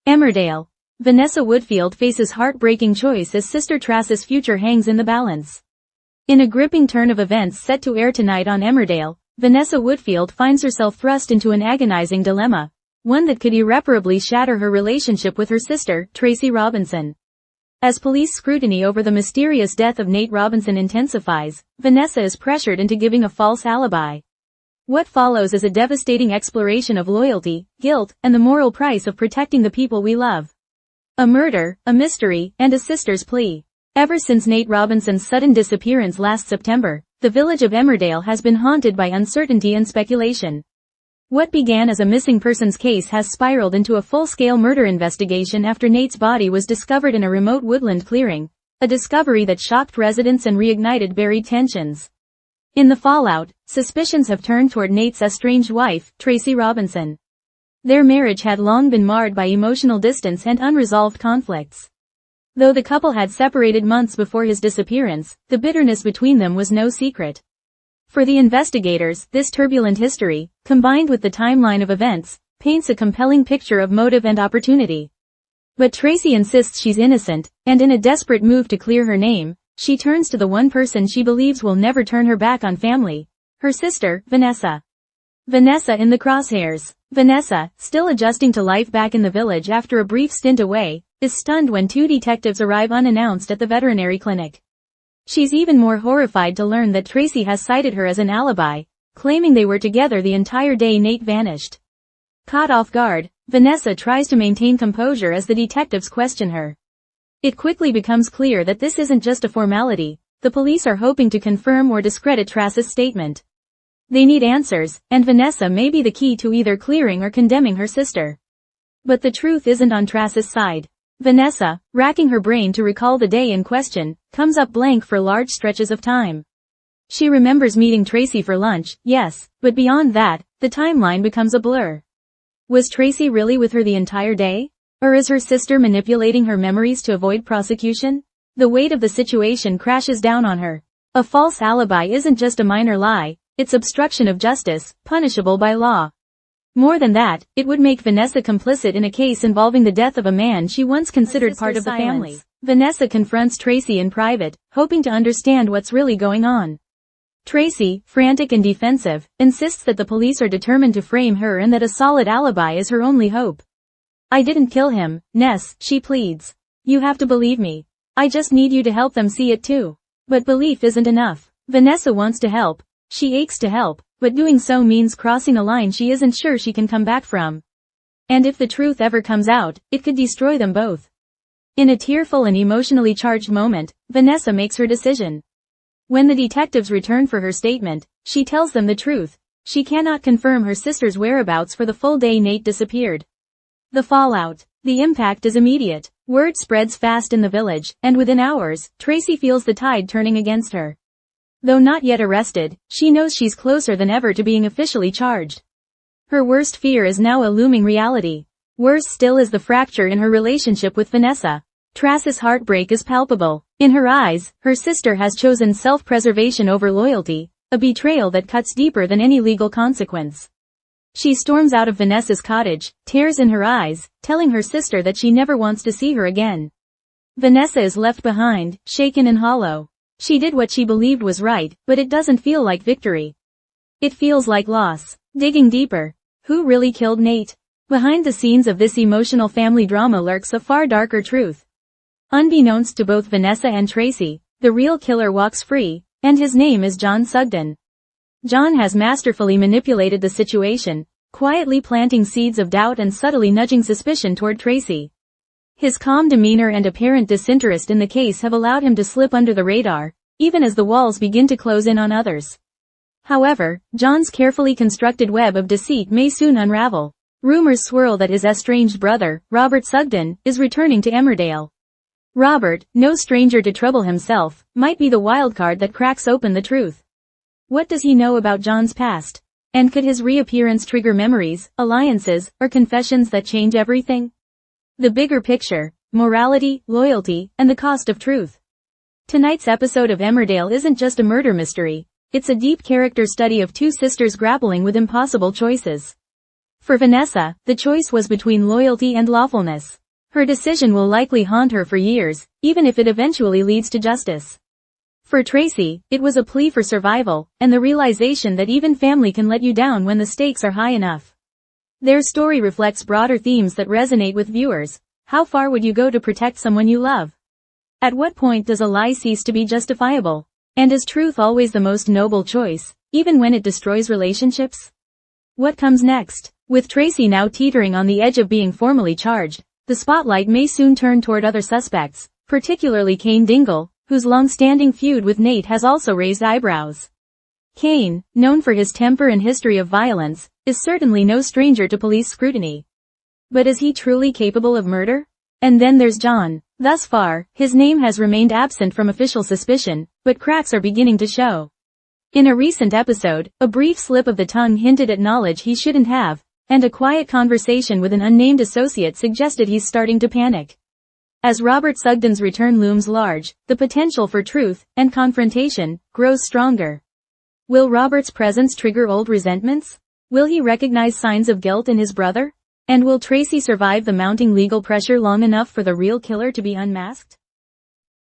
Emmerdale. Vanessa Woodfield faces heartbreaking choice as sister Trace's future hangs in the balance. In a gripping turn of events set to air tonight on Emmerdale, Vanessa Woodfield finds herself thrust into an agonizing dilemma, one that could irreparably shatter her relationship with her sister, Tracy Robinson. As police scrutiny over the mysterious death of Nate Robinson intensifies, Vanessa is pressured into giving a false alibi. What follows is a devastating exploration of loyalty, guilt, and the moral price of protecting the people we love. A murder, a mystery, and a sister's plea. Ever since Nate Robinson's sudden disappearance last September, the village of Emmerdale has been haunted by uncertainty and speculation. What began as a missing persons case has spiraled into a full-scale murder investigation after Nate's body was discovered in a remote woodland clearing, a discovery that shocked residents and reignited buried tensions. In the fallout, suspicions have turned toward Nate's estranged wife, Tracy Robinson. Their marriage had long been marred by emotional distance and unresolved conflicts. Though the couple had separated months before his disappearance, the bitterness between them was no secret. For the investigators, this turbulent history, combined with the timeline of events, paints a compelling picture of motive and opportunity. But Tracy insists she's innocent, and in a desperate move to clear her name, she turns to the one person she believes will never turn her back on family, her sister, Vanessa. Vanessa in the crosshairs. Vanessa, still adjusting to life back in the village after a brief stint away, is stunned when two detectives arrive unannounced at the veterinary clinic. She's even more horrified to learn that Tracy has cited her as an alibi, claiming they were together the entire day Nate vanished. Caught off guard, Vanessa tries to maintain composure as the detectives question her. It quickly becomes clear that this isn't just a formality. The police are hoping to confirm or discredit Trace's statement. They need answers, and Vanessa may be the key to either clearing or condemning her sister. But the truth isn't on Trace's side. Vanessa, racking her brain to recall the day in question, comes up blank for large stretches of time. She remembers meeting Tracy for lunch, yes, but beyond that, the timeline becomes a blur. Was Tracy really with her the entire day? Or is her sister manipulating her memories to avoid prosecution? The weight of the situation crashes down on her. A false alibi isn't just a minor lie, it's obstruction of justice, punishable by law. More than that, it would make Vanessa complicit in a case involving the death of a man she once considered part of the family. Vanessa confronts Tracy in private, hoping to understand what's really going on. Tracy, frantic and defensive, insists that the police are determined to frame her and that a solid alibi is her only hope. "I didn't kill him, Ness," she pleads. "You have to believe me. I just need you to help them see it too." But belief isn't enough. Vanessa wants to help. She aches to help, but doing so means crossing a line she isn't sure she can come back from. And if the truth ever comes out, it could destroy them both. In a tearful and emotionally charged moment, Vanessa makes her decision. When the detectives return for her statement, she tells them the truth. She cannot confirm her sister's whereabouts for the full day Nate disappeared. The fallout. The impact is immediate. Word spreads fast in the village, and within hours, Tracy feels the tide turning against her. Though not yet arrested, she knows she's closer than ever to being officially charged. Her worst fear is now a looming reality. Worse still is the fracture in her relationship with Vanessa. Trace's heartbreak is palpable. In her eyes, her sister has chosen self-preservation over loyalty, a betrayal that cuts deeper than any legal consequence. She storms out of Vanessa's cottage, tears in her eyes, telling her sister that she never wants to see her again. Vanessa is left behind, shaken and hollow. She did what she believed was right, but it doesn't feel like victory. It feels like loss. Digging deeper. Who really killed Nate? Behind the scenes of this emotional family drama lurks a far darker truth. Unbeknownst to both Vanessa and Tracy, the real killer walks free, and his name is John Sugden. John has masterfully manipulated the situation, quietly planting seeds of doubt and subtly nudging suspicion toward Tracy. His calm demeanor and apparent disinterest in the case have allowed him to slip under the radar, even as the walls begin to close in on others. However, John's carefully constructed web of deceit may soon unravel. Rumors swirl that his estranged brother, Robert Sugden, is returning to Emmerdale. Robert, no stranger to trouble himself, might be the wildcard that cracks open the truth. What does he know about John's past? And could his reappearance trigger memories, alliances, or confessions that change everything? The bigger picture, morality, loyalty, and the cost of truth. Tonight's episode of Emmerdale isn't just a murder mystery, it's a deep character study of two sisters grappling with impossible choices. For Vanessa, the choice was between loyalty and lawfulness. Her decision will likely haunt her for years, even if it eventually leads to justice. For Tracy, it was a plea for survival, and the realization that even family can let you down when the stakes are high enough. Their story reflects broader themes that resonate with viewers. How far would you go to protect someone you love? At what point does a lie cease to be justifiable? And is truth always the most noble choice, even when it destroys relationships? What comes next? With Tracy now teetering on the edge of being formally charged, the spotlight may soon turn toward other suspects, particularly Kane Dingle, whose long-standing feud with Nate has also raised eyebrows. Kane, known for his temper and history of violence, is certainly no stranger to police scrutiny. But is he truly capable of murder? And then there's John. Thus far, his name has remained absent from official suspicion, but cracks are beginning to show. In a recent episode, a brief slip of the tongue hinted at knowledge he shouldn't have, and a quiet conversation with an unnamed associate suggested he's starting to panic. As Robert Sugden's return looms large, the potential for truth and confrontation grows stronger. Will Robert's presence trigger old resentments? Will he recognize signs of guilt in his brother? And will Tracy survive the mounting legal pressure long enough for the real killer to be unmasked?